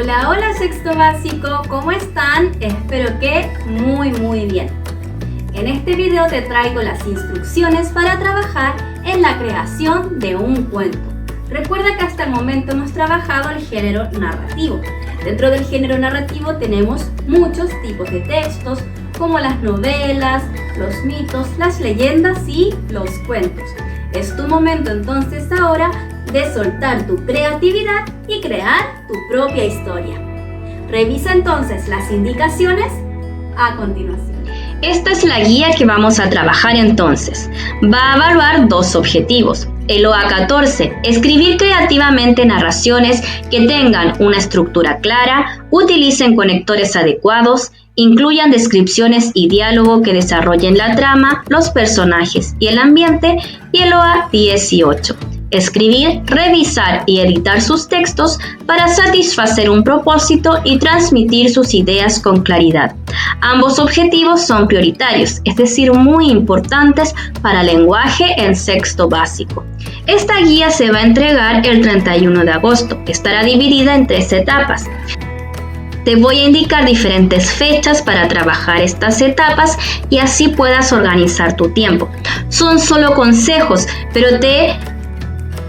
Hola, hola sexto básico, ¿cómo están? Espero que muy bien. En este video te traigo las instrucciones para trabajar en la creación de un cuento. Recuerda que hasta el momento hemos trabajado el género narrativo. Dentro del género narrativo tenemos muchos tipos de textos, como las novelas, los mitos, las leyendas y los cuentos. Es tu momento entonces ahora de soltar tu creatividad y crear tu propia historia. Revisa entonces las indicaciones a continuación. Esta es la guía que vamos a trabajar entonces. Va a evaluar dos objetivos. El OA14, escribir creativamente narraciones que tengan una estructura clara, utilicen conectores adecuados, incluyan descripciones y diálogo que desarrollen la trama, los personajes y el ambiente. Y el OA18, escribir, revisar y editar sus textos para satisfacer un propósito y transmitir sus ideas con claridad. Ambos objetivos son prioritarios, es decir, muy importantes para el lenguaje en sexto básico. Esta guía se va a entregar el 31 de agosto. Estará dividida en 3 etapas. Te voy a indicar diferentes fechas para trabajar estas etapas y así puedas organizar tu tiempo. Son solo consejos, pero te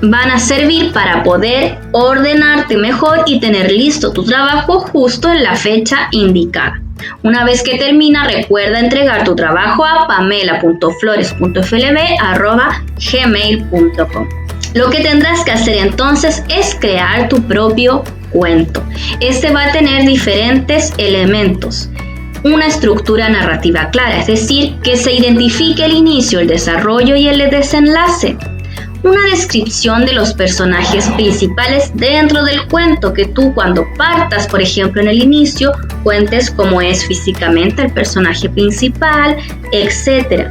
van a servir para poder ordenarte mejor y tener listo tu trabajo justo en la fecha indicada. Una vez que termina, recuerda entregar tu trabajo a pamela.flores.flb@gmail.com. Lo que tendrás que hacer entonces es crear tu propio cuento. Este va a tener diferentes elementos. Una estructura narrativa clara, es decir, que se identifique el inicio, el desarrollo y el desenlace. Una descripción de los personajes principales dentro del cuento, que tú cuando partas, por ejemplo, en el inicio, cuentes cómo es físicamente el personaje principal, etc.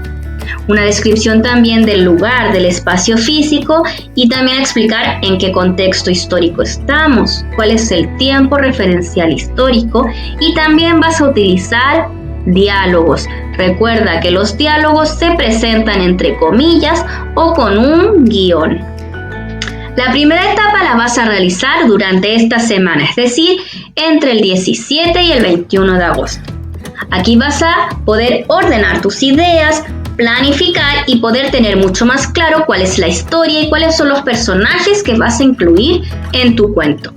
Una descripción también del lugar, del espacio físico y también explicar en qué contexto histórico estamos, cuál es el tiempo referencial histórico y también vas a utilizar diálogos. Recuerda que los diálogos se presentan entre comillas o con un guión. La primera etapa la vas a realizar durante esta semana, es decir, entre el 17 y el 21 de agosto. Aquí vas a poder ordenar tus ideas, planificar y poder tener mucho más claro cuál es la historia y cuáles son los personajes que vas a incluir en tu cuento.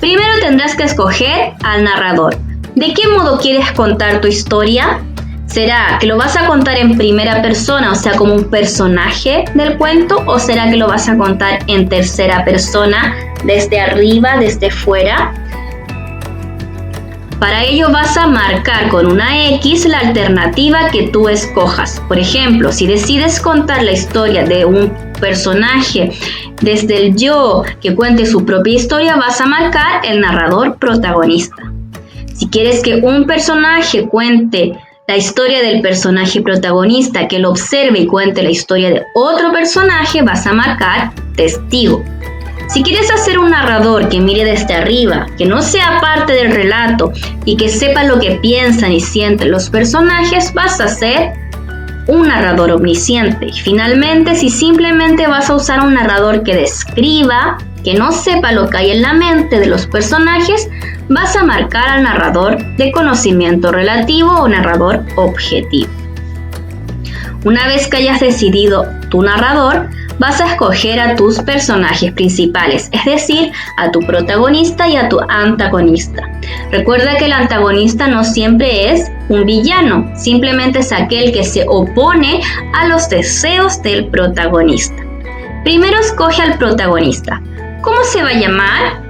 Primero tendrás que escoger al narrador. ¿De qué modo quieres contar tu historia? ¿Será que lo vas a contar en primera persona, o sea, como un personaje del cuento? ¿O será que lo vas a contar en tercera persona, desde arriba, desde fuera? Para ello vas a marcar con una X la alternativa que tú escojas. Por ejemplo, si decides contar la historia de un personaje desde el yo que cuente su propia historia, vas a marcar el narrador protagonista. Si quieres que un personaje cuente la historia del personaje protagonista, que lo observe y cuente la historia de otro personaje, vas a marcar testigo. Si quieres hacer un narrador que mire desde arriba, que no sea parte del relato y que sepa lo que piensan y sienten los personajes, vas a hacer un narrador omnisciente. Y finalmente, si simplemente vas a usar un narrador que describa, que no sepa lo que hay en la mente de los personajes, vas a marcar al narrador de conocimiento relativo o narrador objetivo. Una vez que hayas decidido tu narrador, vas a escoger a tus personajes principales, es decir, a tu protagonista y a tu antagonista. Recuerda que el antagonista no siempre es un villano, simplemente es aquel que se opone a los deseos del protagonista. Primero escoge al protagonista. ¿Cómo se va a llamar?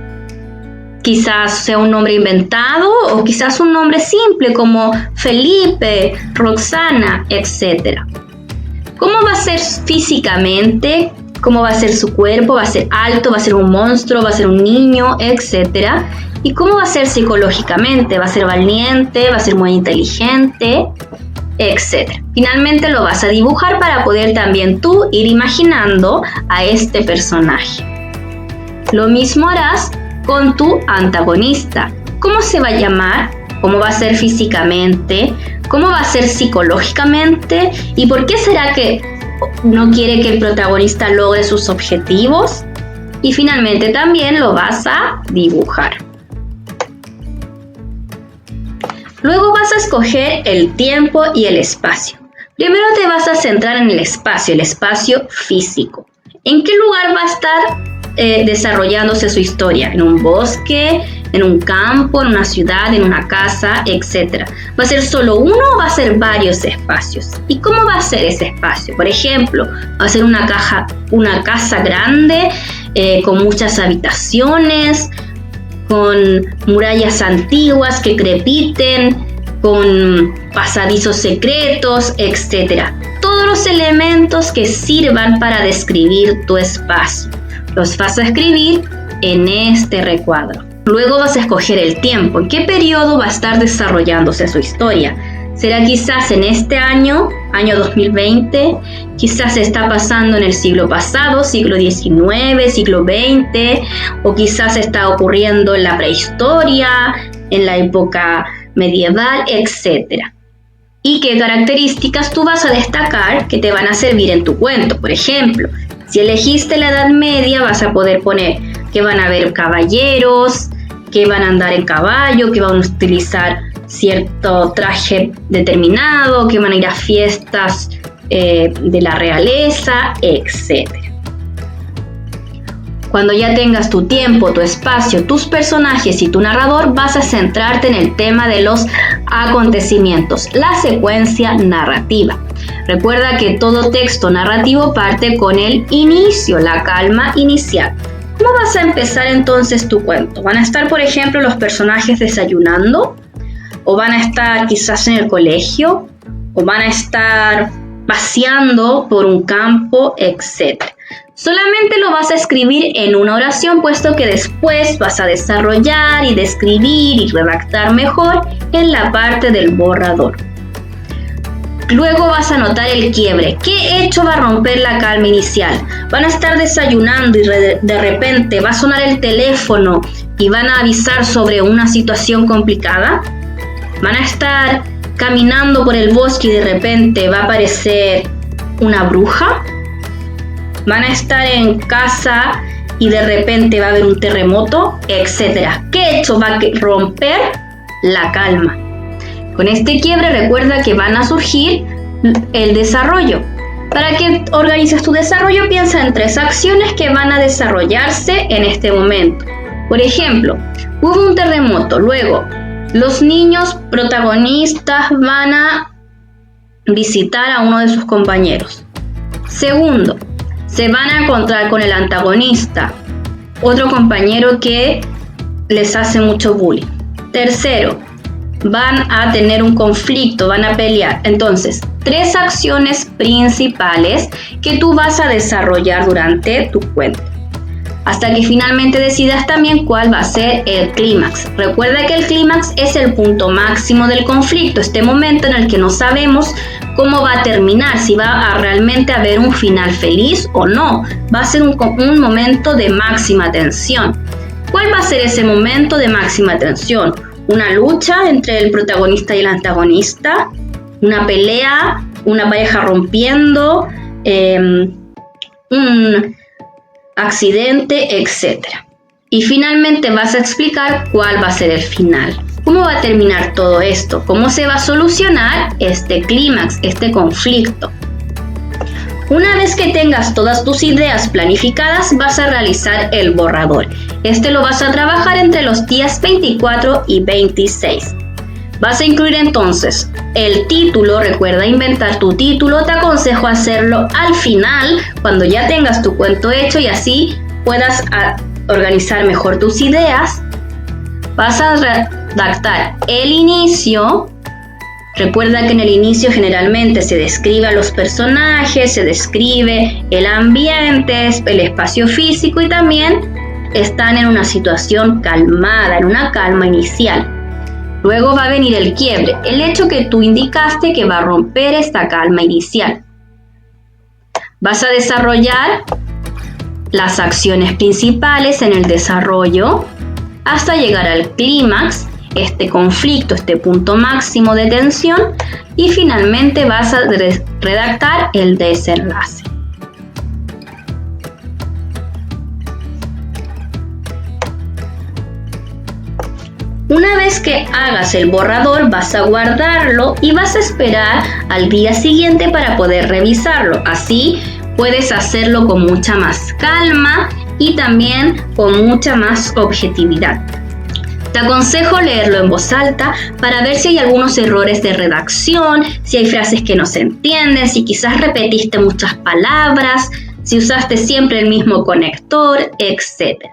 Quizás sea un nombre inventado o quizás un nombre simple como Felipe, Roxana, etc. ¿Cómo va a ser físicamente? ¿Cómo va a ser su cuerpo? ¿Va a ser alto? ¿Va a ser un monstruo? ¿Va a ser un niño? Etc. ¿Y cómo va a ser psicológicamente? ¿Va a ser valiente? ¿Va a ser muy inteligente? Etc. Finalmente lo vas a dibujar para poder también tú ir imaginando a este personaje. Lo mismo harás con tu antagonista. ¿Cómo se va a llamar? ¿Cómo va a ser físicamente? ¿Cómo va a ser psicológicamente? ¿Y por qué será que no quiere que el protagonista logre sus objetivos? Y finalmente también lo vas a dibujar. Luego vas a escoger el tiempo y el espacio. Primero te vas a centrar en el espacio físico. ¿En qué lugar va a estar desarrollándose su historia? ¿En un bosque, en un campo, en una ciudad, en una casa, etcétera? ¿Va a ser solo uno o va a ser varios espacios? ¿Y cómo va a ser ese espacio? Por ejemplo, ¿va a ser una casa grande con muchas habitaciones, con murallas antiguas que crepiten, con pasadizos secretos, etcétera? Todos los elementos que sirvan para describir tu espacio los vas a escribir en este recuadro. Luego vas a escoger el tiempo. ¿En qué periodo va a estar desarrollándose su historia? ¿Será quizás en este año 2020? ¿Quizás está pasando en el siglo pasado, siglo XIX, siglo XX? ¿O quizás está ocurriendo en la prehistoria, en la época medieval, etcétera? ¿Y qué características tú vas a destacar que te van a servir en tu cuento? Por ejemplo, si elegiste la Edad Media, vas a poder poner que van a haber caballeros, que van a andar en caballo, que van a utilizar cierto traje determinado, que van a ir a fiestas de la realeza, etc. Cuando ya tengas tu tiempo, tu espacio, tus personajes y tu narrador, vas a centrarte en el tema de los acontecimientos, la secuencia narrativa. Recuerda que todo texto narrativo parte con el inicio, la calma inicial. ¿Cómo vas a empezar entonces tu cuento? ¿Van a estar, por ejemplo, los personajes desayunando? ¿O van a estar quizás en el colegio? ¿O van a estar paseando por un campo, etcétera? Solamente lo vas a escribir en una oración, puesto que después vas a desarrollar y describir y redactar mejor en la parte del borrador. Luego vas a anotar el quiebre. ¿Qué hecho va a romper la calma inicial? Van a estar desayunando y de repente va a sonar el teléfono y van a avisar sobre una situación complicada. Van a estar caminando por el bosque y de repente va a aparecer una bruja. Van a estar en casa y de repente va a haber un terremoto, etc. ¿Qué hecho va a romper la calma? Con este quiebre recuerda que van a surgir el desarrollo. Para que organices tu desarrollo, piensa en 3 acciones que van a desarrollarse en este momento. Por ejemplo, hubo un terremoto, luego los niños protagonistas van a visitar a uno de sus compañeros. Segundo, se van a encontrar con el antagonista, otro compañero que les hace mucho bullying. Tercero, van a tener un conflicto, van a pelear. Entonces, 3 acciones principales que tú vas a desarrollar durante tu cuento, hasta que finalmente decidas también cuál va a ser el clímax. Recuerda que el clímax es el punto máximo del conflicto, este momento en el que no sabemos cómo va a terminar, si va a realmente haber un final feliz o no. Va a ser un momento de máxima tensión. ¿Cuál va a ser ese momento de máxima tensión? Una lucha entre el protagonista y el antagonista, una pelea, una pareja rompiendo, un accidente, etc. Y finalmente vas a explicar cuál va a ser el final. ¿Cómo va a terminar todo esto? ¿Cómo se va a solucionar este clímax, este conflicto? Una vez que tengas todas tus ideas planificadas, vas a realizar el borrador. Este lo vas a trabajar entre los días 24 y 26. Vas a incluir entonces el título. Recuerda inventar tu título. Te aconsejo hacerlo al final, cuando ya tengas tu cuento hecho y así puedas organizar mejor tus ideas. Vas a redactar el inicio. Recuerda que en el inicio generalmente se describe a los personajes, se describe el ambiente, el espacio físico y también están en una situación calmada, en una calma inicial. Luego va a venir el quiebre, el hecho que tú indicaste que va a romper esta calma inicial. Vas a desarrollar las acciones principales en el desarrollo hasta llegar al clímax, este conflicto, este punto máximo de tensión, y finalmente vas a redactar el desenlace. Una vez que hagas el borrador, vas a guardarlo y vas a esperar al día siguiente para poder revisarlo. Así puedes hacerlo con mucha más calma y también con mucha más objetividad. Te aconsejo leerlo en voz alta para ver si hay algunos errores de redacción, si hay frases que no se entienden, si quizás repetiste muchas palabras, si usaste siempre el mismo conector, etc.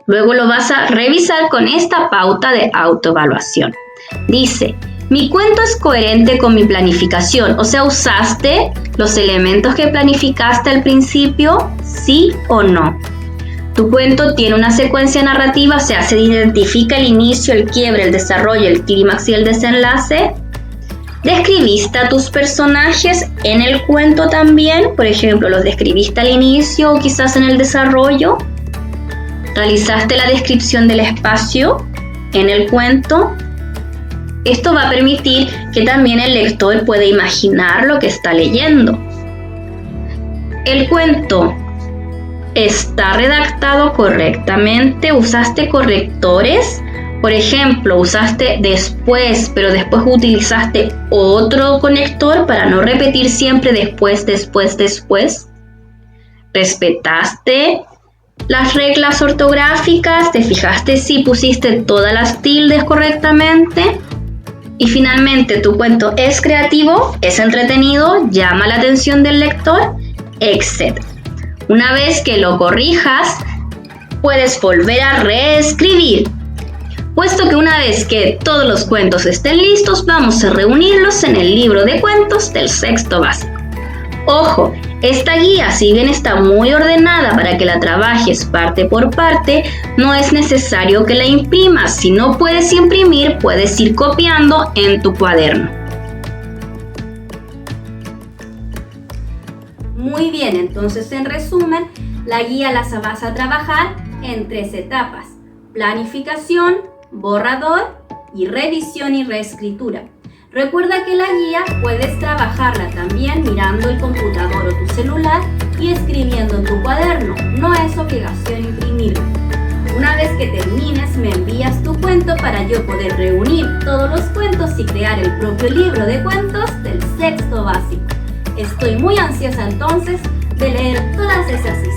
Luego lo vas a revisar con esta pauta de autoevaluación. Dice, mi cuento es coherente con mi planificación, o sea, ¿usaste los elementos que planificaste al principio? ¿Sí o no? Tu cuento tiene una secuencia narrativa, o sea, se identifica el inicio, el quiebre, el desarrollo, el clímax y el desenlace. ¿Describiste a tus personajes en el cuento también? Por ejemplo, ¿los describiste al inicio o quizás en el desarrollo? ¿Realizaste la descripción del espacio en el cuento? Esto va a permitir que también el lector pueda imaginar lo que está leyendo. El cuento está redactado correctamente. ¿Usaste correctores? Por ejemplo, usaste después, pero después utilizaste otro conector para no repetir siempre después. ¿Respetaste las reglas ortográficas? ¿Te fijaste si pusiste todas las tildes correctamente? Y finalmente, ¿tu cuento es creativo, es entretenido, llama la atención del lector, etc.? Una vez que lo corrijas, puedes volver a reescribir. Puesto que una vez que todos los cuentos estén listos, vamos a reunirlos en el libro de cuentos del sexto básico. Ojo, esta guía, si bien está muy ordenada para que la trabajes parte por parte, no es necesario que la imprimas. Si no puedes imprimir, puedes ir copiando en tu cuaderno. Muy bien, entonces en resumen, la guía la vas a trabajar en 3 etapas: planificación, borrador y revisión y reescritura. Recuerda que la guía puedes trabajarla también mirando el computador o tu celular y escribiendo en tu cuaderno. No es obligación imprimirlo. Una vez que termines, me envías tu cuento para yo poder reunir todos los cuentos y crear el propio libro de cuentos del sexto básico. Estoy muy ansiosa entonces de leer todas esas historias.